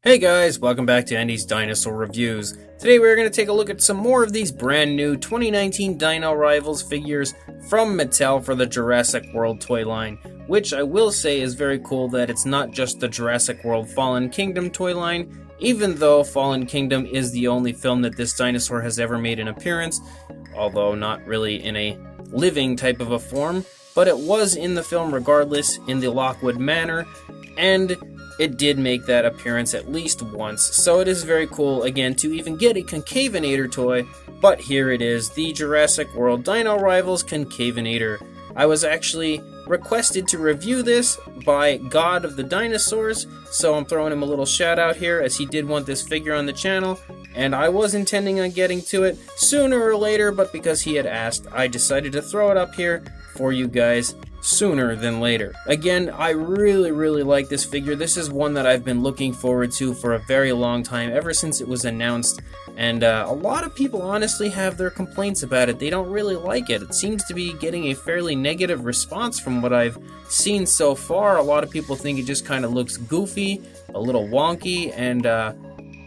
Hey guys, welcome back to Andy's Dinosaur Reviews. Today we're going to take a look at some more of these brand new 2019 Dino Rivals figures from Mattel for the Jurassic World Toy line, which I will say is very cool that it's not just the Jurassic World Fallen Kingdom toy line, even though Fallen Kingdom is the only film that this dinosaur has ever made an appearance, although not really in a living type of a form, but it was in the film regardless in the Lockwood Manor, and it did make that appearance at least once, so it is very cool, again, to even get a Concavenator toy, but here it is, the Jurassic World Dino Rivals Concavenator. I was actually requested to review this by God of the Dinosaurs, so I'm throwing him a little shout out here as he did want this figure on the channel, and I was intending on getting to it sooner or later, but because he had asked, I decided to throw it up here for you guys sooner than later. Again, I really like this figure. This is one that I've been looking forward to for a very long time, ever since it was announced, and a lot of people honestly have their complaints about it. They don't really like it. It seems to be getting a fairly negative response from what I've seen so far. A lot of people think it just kind of looks goofy, a little wonky, and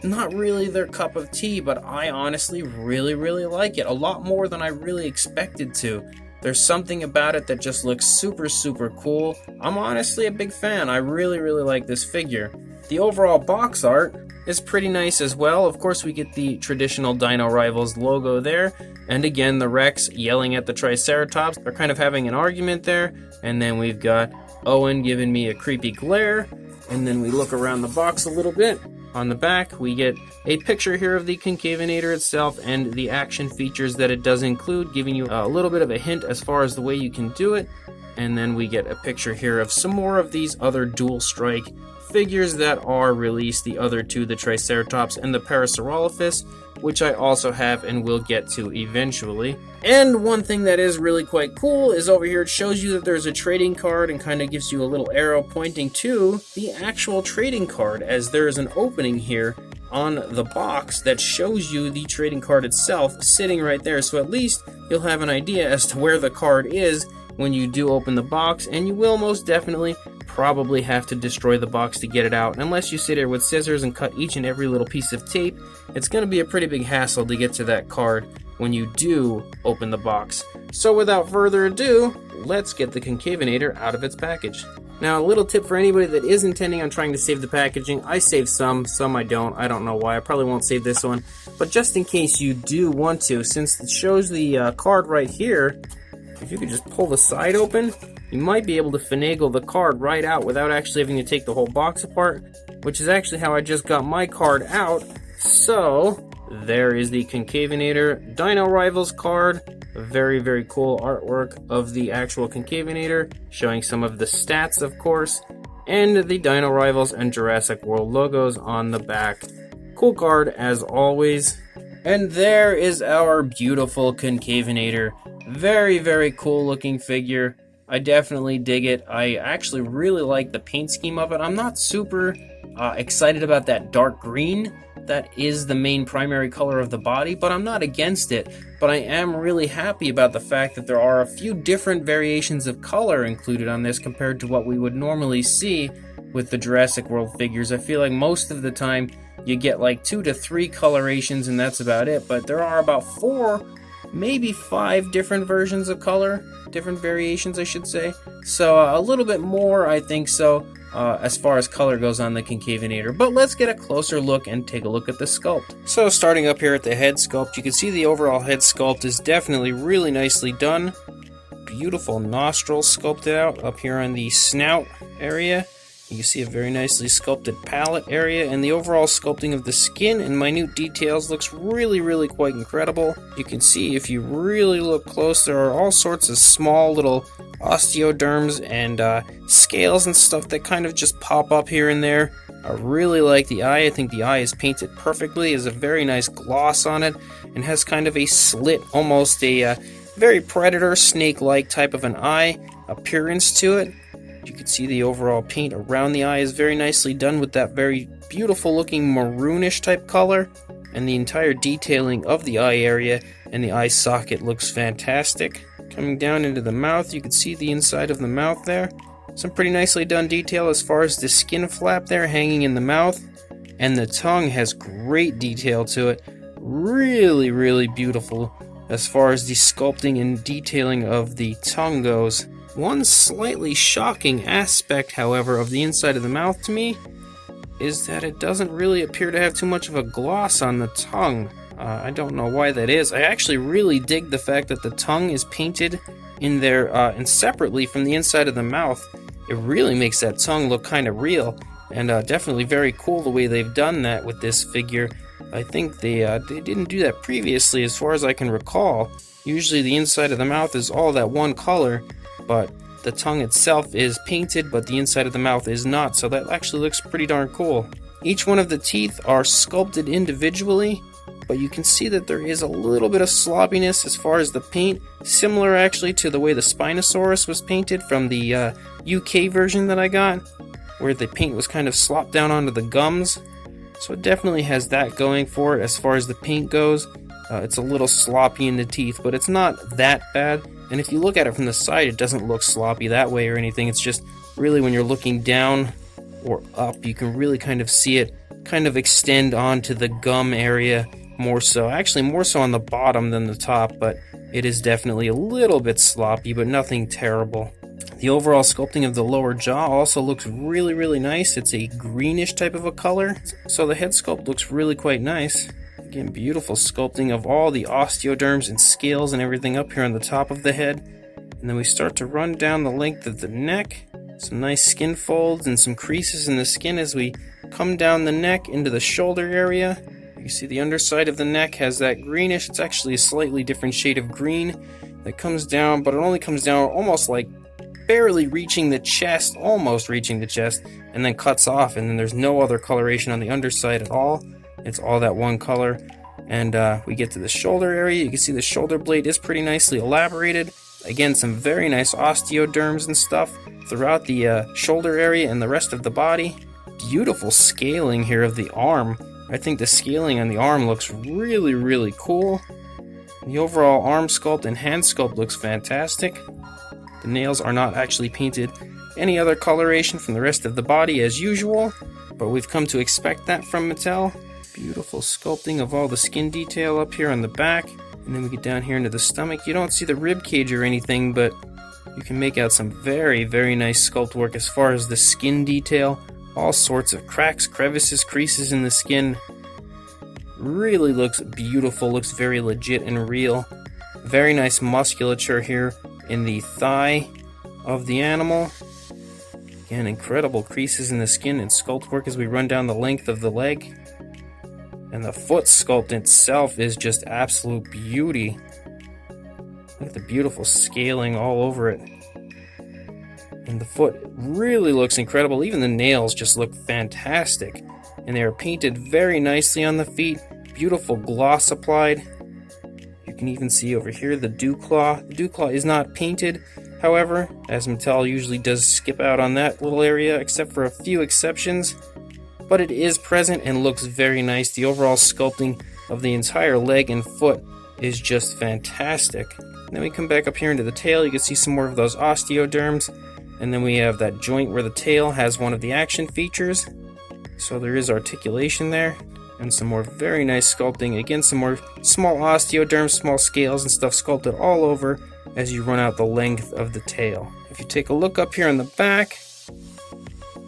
not really their cup of tea, but I honestly really like it, a lot more than I really expected to. There's something about it that just looks super cool. I'm honestly a big fan. I really like this figure. The overall box art is pretty nice as well. Of course, we get the traditional Dino Rivals logo there, and again, the Rex yelling at the Triceratops. They're kind of having an argument there, and then we've got Owen giving me a creepy glare, and then we look around the box a little bit. On the back, we get a picture here of the Concavenator itself and the action features that it does include, giving you a little bit of a hint as far as the way you can do it. And then we get a picture here of some more of these other dual strike figures that are released, the other two, the Triceratops and the Parasaurolophus, which I also have and will get to eventually. And one thing that is really quite cool is over here it shows you that there's a trading card and kind of gives you a little arrow pointing to the actual trading card, as there is an opening here on the box that shows you the trading card itself sitting right there, so at least you'll have an idea as to where the card is when you do open the box, and you will most definitely probably have to destroy the box to get it out. Unless you sit here with scissors and cut each and every little piece of tape, it's going to be a pretty big hassle to get to that card when you do open the box. So without further ado, let's get the Concavenator out of its package. Now, a little tip for anybody that is intending on trying to save the packaging. I save some I don't. I don't know why. I probably won't save this one. But just in case you do want to, since it shows the card right here, if you could just pull the side open, you might be able to finagle the card right out without actually having to take the whole box apart, which is actually how I just got my card out. So, there is the Concavenator Dino Rivals card. A very cool artwork of the actual Concavenator, showing some of the stats, of course, and the Dino Rivals and Jurassic World logos on the back. Cool card, as always. And there is our beautiful Concavenator. Very cool looking figure. I definitely dig it. I actually really like the paint scheme of it. I'm not super excited about that dark green. That is the main primary color of the body, but I'm not against it. But I am really happy about the fact that there are a few different variations of color included on this compared to what we would normally see with the Jurassic World figures. I feel like most of the time you get like 2 to 3 colorations and that's about it, but there are about 4, maybe 5 different versions of color, different variations I should say. So a little bit more, I think so, as far as color goes on the Concavenator. But let's get a closer look and take a look at the sculpt. So starting up here at the head sculpt, you can see the overall head sculpt is definitely really nicely done. Beautiful nostrils sculpted out up here on the snout area. You can see a very nicely sculpted palate area, and the overall sculpting of the skin and minute details looks really quite incredible. You can see if you really look close, there are all sorts of small little osteoderms and scales and stuff that kind of just pop up here and there. I really like the eye. I think the eye is painted perfectly. It has a very nice gloss on it and has kind of a slit, almost a very predator snake-like type of an eye appearance to it. You can see the overall paint around the eye is very nicely done with that very beautiful looking maroonish type color, and the entire detailing of the eye area and the eye socket looks fantastic. Coming down into the mouth, you can see the inside of the mouth there. Some pretty nicely done detail as far as the skin flap there hanging in the mouth. and the tongue has great detail to it. Really, really beautiful as far as the sculpting and detailing of the tongue goes. One slightly shocking aspect, however, of the inside of the mouth to me is that it doesn't really appear to have too much of a gloss on the tongue. I don't know why that is. I actually really dig the fact that the tongue is painted in there and separately from the inside of the mouth. It really makes that tongue look kind of real, and definitely very cool the way they've done that with this figure. I think they didn't do that previously as far as I can recall. Usually the inside of the mouth is all that one color, but the tongue itself is painted, but the inside of the mouth is not, so that actually looks pretty darn cool. Each one of the teeth are sculpted individually, but you can see that there is a little bit of sloppiness as far as the paint, similar actually to the way the Spinosaurus was painted from the UK version that I got, where the paint was kind of slopped down onto the gums. So it definitely has that going for it as far as the paint goes. It's a little sloppy in the teeth, but it's not that bad. And if you look at it from the side, it doesn't look sloppy that way or anything. It's just really when you're looking down or up, you can really kind of see it kind of extend onto the gum area more so. Actually, more so on the bottom than the top, but it is definitely a little bit sloppy, but nothing terrible. The overall sculpting of the lower jaw also looks really, really nice. It's a greenish type of a color, so the head sculpt looks really quite nice. Again, beautiful sculpting of all the osteoderms and scales and everything up here on the top of the head. And then we start to run down the length of the neck. Some nice skin folds and some creases in the skin as we come down the neck into the shoulder area. You see the underside of the neck has that greenish. It's actually a slightly different shade of green that comes down, but it only comes down almost like barely reaching the chest, almost reaching the chest, and then cuts off, and then there's no other coloration on the underside at all. It's all that one color. And we get to the shoulder area. You can see the shoulder blade is pretty nicely elaborated. Again, some very nice osteoderms and stuff throughout the shoulder area and the rest of the body. Beautiful scaling here of the arm. I think the scaling on the arm looks really, really cool. The overall arm sculpt and hand sculpt looks fantastic. The nails are not actually painted any other coloration from the rest of the body as usual, but we've come to expect that from Mattel. Beautiful sculpting of all the skin detail up here on the back, and then we get down here into the stomach. You don't see the rib cage or anything, but you can make out some very, very nice sculpt work as far as the skin detail. All sorts of cracks, crevices, creases in the skin. Really looks beautiful, looks very legit and real. Very nice musculature here in the thigh of the animal. Again, incredible creases in the skin and sculpt work as we run down the length of the leg. And the foot sculpt itself is just absolute beauty. Look at the beautiful scaling all over it. And the foot really looks incredible. Even the nails just look fantastic. And they are painted very nicely on the feet. Beautiful gloss applied. You can even see over here the dew claw. The dew claw is not painted, however, as Mattel usually does skip out on that little area, except for a few exceptions. But it is present and looks very nice. The overall sculpting of the entire leg and foot is just fantastic. And then we come back up here into the tail. You can see some more of those osteoderms. And then we have that joint where the tail has one of the action features. So there is articulation there. And some more very nice sculpting. Again, some more small osteoderms, small scales and stuff sculpted all over as you run out the length of the tail. If you take a look up here on the back,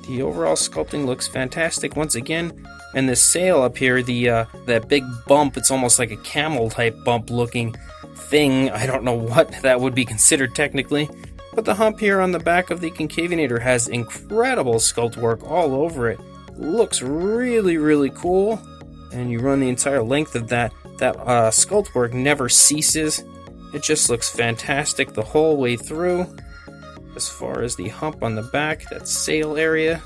the overall sculpting looks fantastic once again. And the sail up here, that big bump, it's almost like a camel type bump looking thing. I don't know what that would be considered technically. But the hump here on the back of the Concavenator has incredible sculpt work all over it. Looks really, really cool. And you run the entire length of that sculpt work never ceases. It just looks fantastic the whole way through. As far as the hump on the back, that sail area.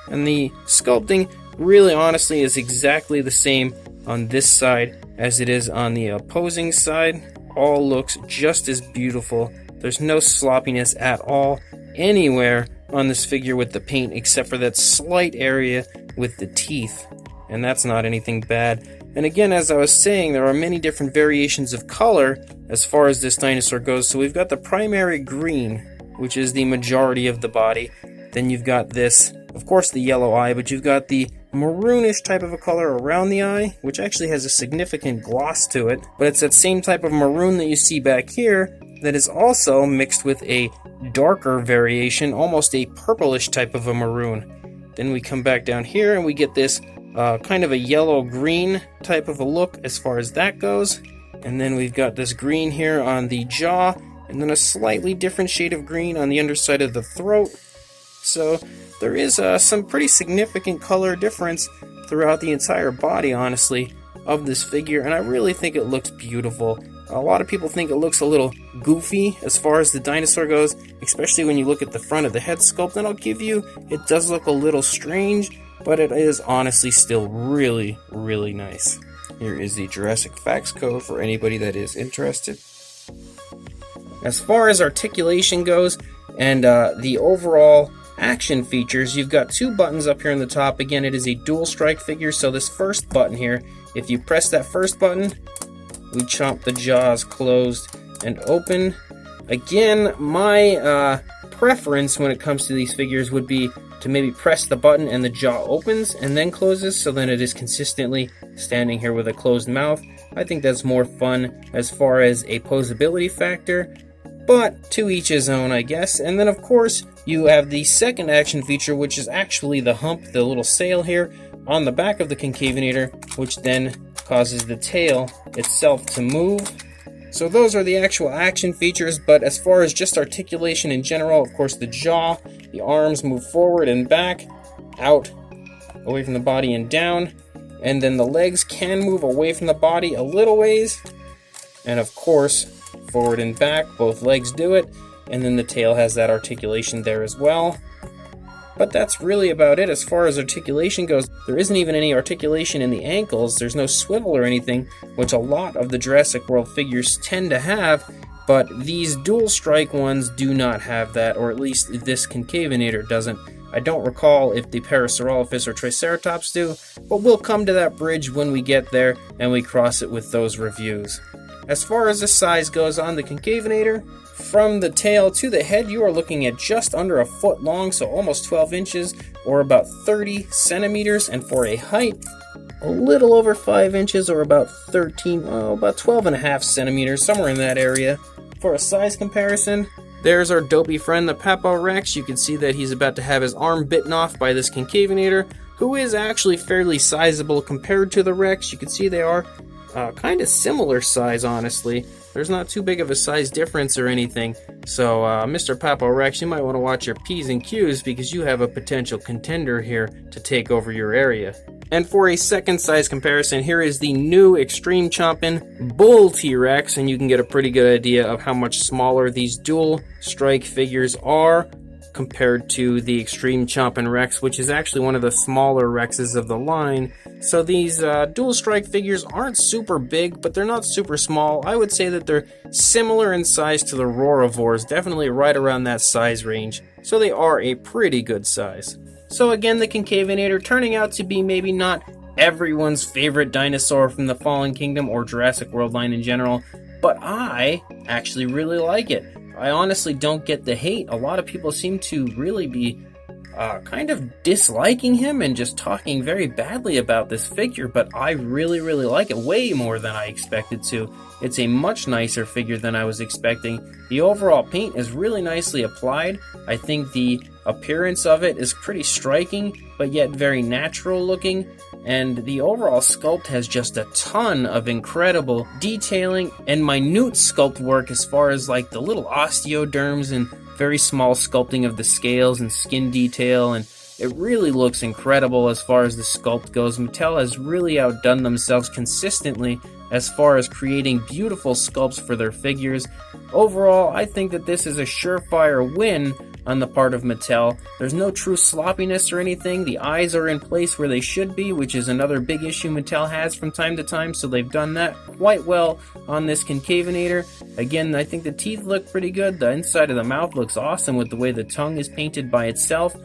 And the sculpting really honestly is exactly the same on this side as it is on the opposing side. All looks just as beautiful. There's no sloppiness at all anywhere on this figure with the paint except for that slight area with the teeth. And that's not anything bad. And again, as I was saying, there are many different variations of color as far as this dinosaur goes. So we've got the primary green, which is the majority of the body. Then you've got this, of course, the yellow eye, but you've got the maroonish type of a color around the eye, which actually has a significant gloss to it, but it's that same type of maroon that you see back here that is also mixed with a darker variation, almost a purplish type of a maroon. Then we come back down here and we get this kind of a yellow-green type of a look as far as that goes. And then we've got this green here on the jaw, and then a slightly different shade of green on the underside of the throat. So there is some pretty significant color difference throughout the entire body, honestly, of this figure, and I really think it looks beautiful. A lot of people think it looks a little goofy as far as the dinosaur goes, especially when you look at the front of the head sculpt, and I'll give you, it does look a little strange, but it is honestly still really, really nice. Here is the Jurassic Facts code for anybody that is interested. As far as articulation goes, and the overall action features, you've got two buttons up here on the top. Again, it is a dual strike figure, so this first button here, if you press that first button, we chomp the jaws closed and open. Again, my preference when it comes to these figures would be to maybe press the button and the jaw opens and then closes, so then it is consistently standing here with a closed mouth. I think that's more fun as far as a posability factor, but to each his own, I guess. And then of course you have the second action feature, which is actually the hump, the little sail here on the back of the Concavenator, which then causes the tail itself to move. So those are the actual action features, but as far as just articulation in general, of course the jaw, the arms move forward and back, out, away from the body and down, and then the legs can move away from the body a little ways, and of course forward and back, both legs do it, and then the tail has that articulation there as well. But that's really about it as far as articulation goes. There isn't even any articulation in the ankles. There's no swivel or anything, which a lot of the Jurassic World figures tend to have, but these dual strike ones do not have that, or at least this Concavenator doesn't. I don't recall if the Parasaurolophus or Triceratops do, but we'll come to that bridge when we get there and we cross it with those reviews. As far as the size goes on the Concavenator, from the tail to the head, you are looking at just under a foot long, so almost 12 inches, or about 30 centimeters, and for a height, a little over 5 inches, or about 12 and a half centimeters, somewhere in that area. For a size comparison, there's our dopey friend, the Papo Rex. You can see that he's about to have his arm bitten off by this Concavenator, who is actually fairly sizable compared to the Rex. You can see they are kind of similar size, honestly. There's not too big of a size difference or anything. So, Mr. Papo Rex, you might want to watch your P's and Q's because you have a potential contender here to take over your area. And for a second size comparison, here is the new Extreme Chompin' Bull T-Rex, and you can get a pretty good idea of how much smaller these dual strike figures are compared to the Extreme Chompin' Rex, which is actually one of the smaller Rexes of the line. So these dual strike figures aren't super big, but they're not super small. I would say that they're similar in size to the Rorovores, definitely right around that size range. So they are a pretty good size. So again, the Concavenator turning out to be maybe not everyone's favorite dinosaur from the Fallen Kingdom or Jurassic World line in general, but I actually really like it. I honestly don't get the hate. A lot of people seem to really be kind of disliking him and just talking very badly about this figure, but I really, really like it way more than I expected to. It's a much nicer figure than I was expecting. The overall paint is really nicely applied. I think the appearance of it is pretty striking, but yet very natural looking. And the overall sculpt has just a ton of incredible detailing and minute sculpt work as far as like the little osteoderms and very small sculpting of the scales and skin detail, and it really looks incredible as far as the sculpt goes. Mattel has really outdone themselves consistently as far as creating beautiful sculpts for their figures. Overall, I think that this is a surefire win on the part of Mattel. There's no true sloppiness or anything. The eyes are in place where they should be, which is another big issue Mattel has from time to time, so they've done that quite well on this Concavenator. Again, I think the teeth look pretty good. The inside of the mouth looks awesome with the way the tongue is painted by itself.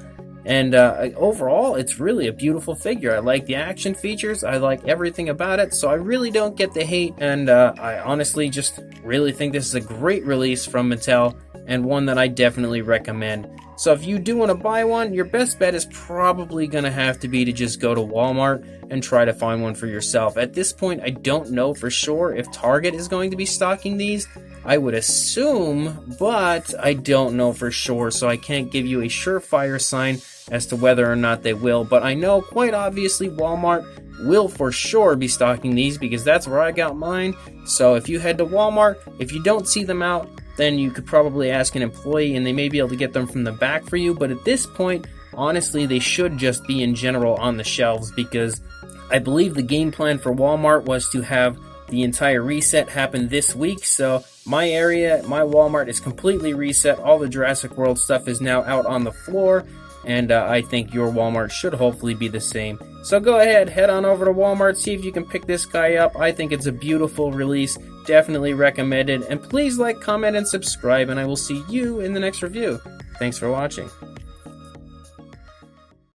And overall, it's really a beautiful figure. I like the action features. I like everything about it. So I really don't get the hate. And I honestly just really think this is a great release from Mattel. and one that I definitely recommend. So if you do want to buy one, your best bet is probably going to have to be to just go to Walmart and try to find one for yourself. At this point, I don't know for sure if Target is going to be stocking these. I would assume, but I don't know for sure, so I can't give you a surefire sign as to whether or not they will. But I know quite obviously Walmart will for sure be stocking these because that's where I got mine. So if you head to Walmart, if you don't see them out, then you could probably ask an employee and they may be able to get them from the back for you. But at this point, honestly, they should just be in general on the shelves, because I believe the game plan for Walmart was to have the entire reset happen this week. So my area, my Walmart is completely reset. All the Jurassic World stuff is now out on the floor, and I think your Walmart should hopefully be the same. So go ahead, head on over to Walmart, see if you can pick this guy up. I think it's a beautiful release, definitely recommended, and please like, comment, and subscribe, and I will see you in the next review. Thanks for watching.